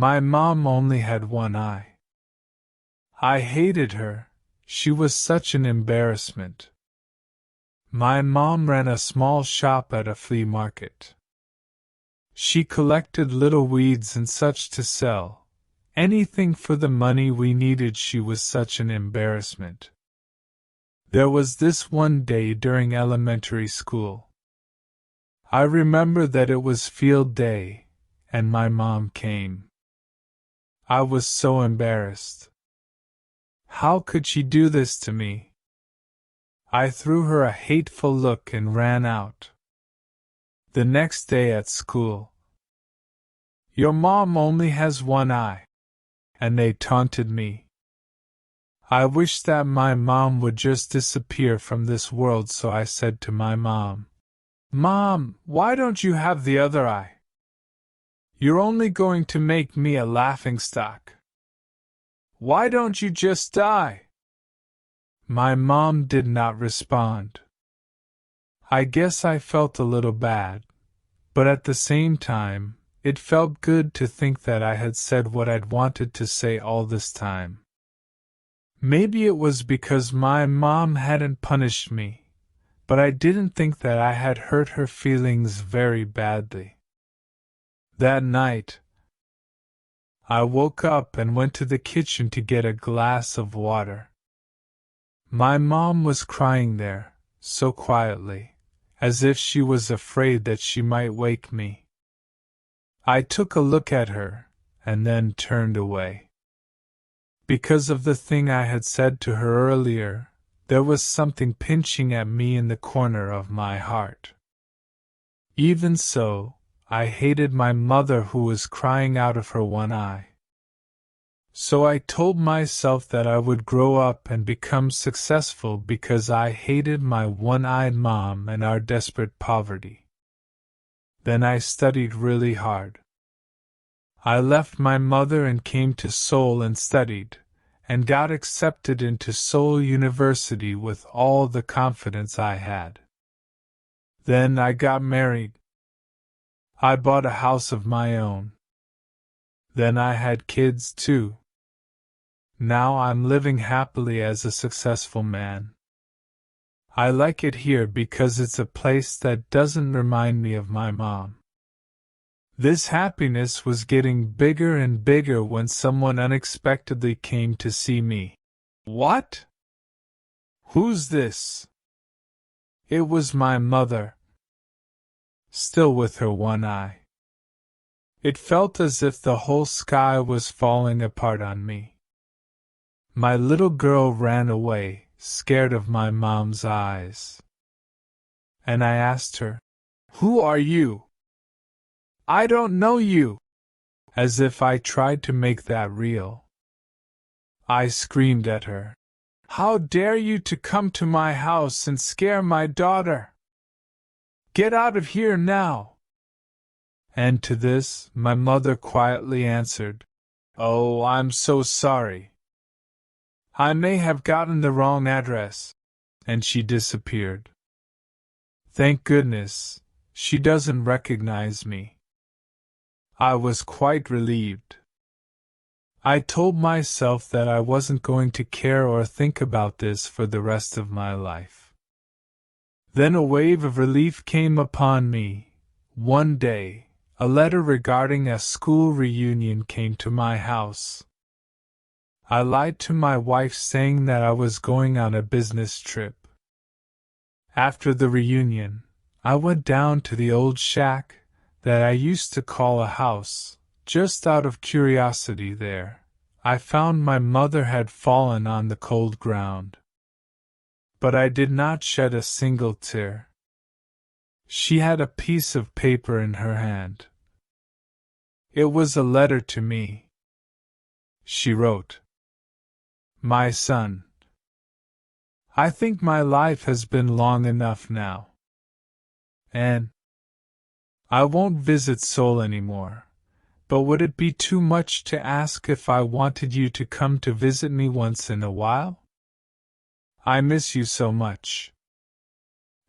My mom only had one eye. I hated her. She was such an embarrassment. My mom ran a small shop at a flea market. She collected little weeds and such to sell. Anything for the money we needed. She was such an embarrassment. There was this one day during elementary school. I remember that it was field day, and my mom came. I was so embarrassed. How could she do this to me? I threw her a hateful look and ran out. The next day at school, "Your mom only has one eye," and they taunted me. I wished that my mom would just disappear from this world, so I said to my mom, "Mom, why don't you have the other eye? You're only going to make me a laughingstock. Why don't you just die?" My mom did not respond. I guess I felt a little bad, but at the same time, it felt good to think that I had said what I'd wanted to say all this time. Maybe it was because my mom hadn't punished me, but I didn't think that I had hurt her feelings very badly. That night, I woke up and went to the kitchen to get a glass of water. My mom was crying there, so quietly, as if she was afraid that she might wake me. I took a look at her, and then turned away. Because of the thing I had said to her earlier, there was something pinching at me in the corner of my heart. Even so, I hated my mother who was crying out of her one eye. So I told myself that I would grow up and become successful because I hated my one-eyed mom and our desperate poverty. Then I studied really hard. I left my mother and came to Seoul and studied, and got accepted into Seoul University with all the confidence I had. Then I got married. I bought a house of my own. Then I had kids too. Now I'm living happily as a successful man. I like it here because it's a place that doesn't remind me of my mom. This happiness was getting bigger and bigger when someone unexpectedly came to see me. "What? Who's this?" It was my mother, still with her one eye. It felt as if the whole sky was falling apart on me. My little girl ran away, scared of my mom's eyes. And I asked her, "Who are you?" "I don't know you," as if I tried to make that real. I screamed at her, "How dare you to come to my house and scare my daughter? Get out of here now!" And to this, my mother quietly answered, "Oh, I'm so sorry. I may have gotten the wrong address," and she disappeared. Thank goodness, she doesn't recognize me. I was quite relieved. I told myself that I wasn't going to care or think about this for the rest of my life. Then a wave of relief came upon me. One day, a letter regarding a school reunion came to my house. I lied to my wife saying that I was going on a business trip. After the reunion, I went down to the old shack that I used to call a house. Just out of curiosity there, I found my mother had fallen on the cold ground. But I did not shed a single tear. She had a piece of paper in her hand. It was a letter to me. She wrote, "My son, I think my life has been long enough now. And I won't visit Seoul anymore, but would it be too much to ask if I wanted you to come to visit me once in a while? I miss you so much.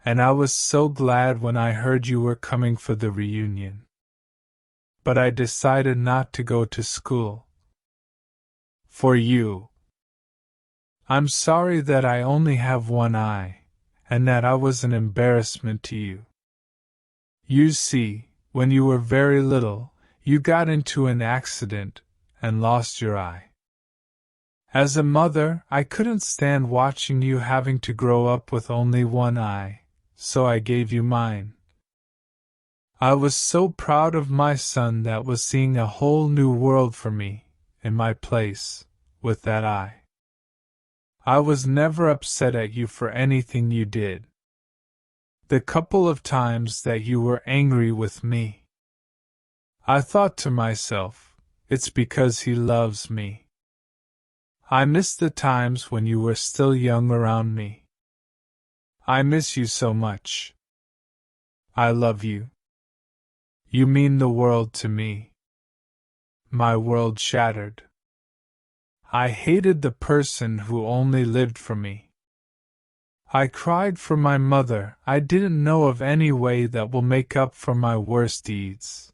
And I was so glad when I heard you were coming for the reunion. but I decided not to go to school. For you. I'm sorry that I only have one eye, and that I was an embarrassment to you. You see, when you were very little, you got into an accident and lost your eye. As a mother, I couldn't stand watching you having to grow up with only one eye, so I gave you mine. I was so proud of my son that was seeing a whole new world for me, in my place, with that eye. I was never upset at you for anything you did. The couple of times that you were angry with me, I thought to myself, it's because he loves me. I miss the times when you were still young around me. I miss you so much. I love you. You mean the world to me. My world shattered. I hated the person who only lived for me. I cried for my mother. I didn't know of any way that will make up for my worst deeds.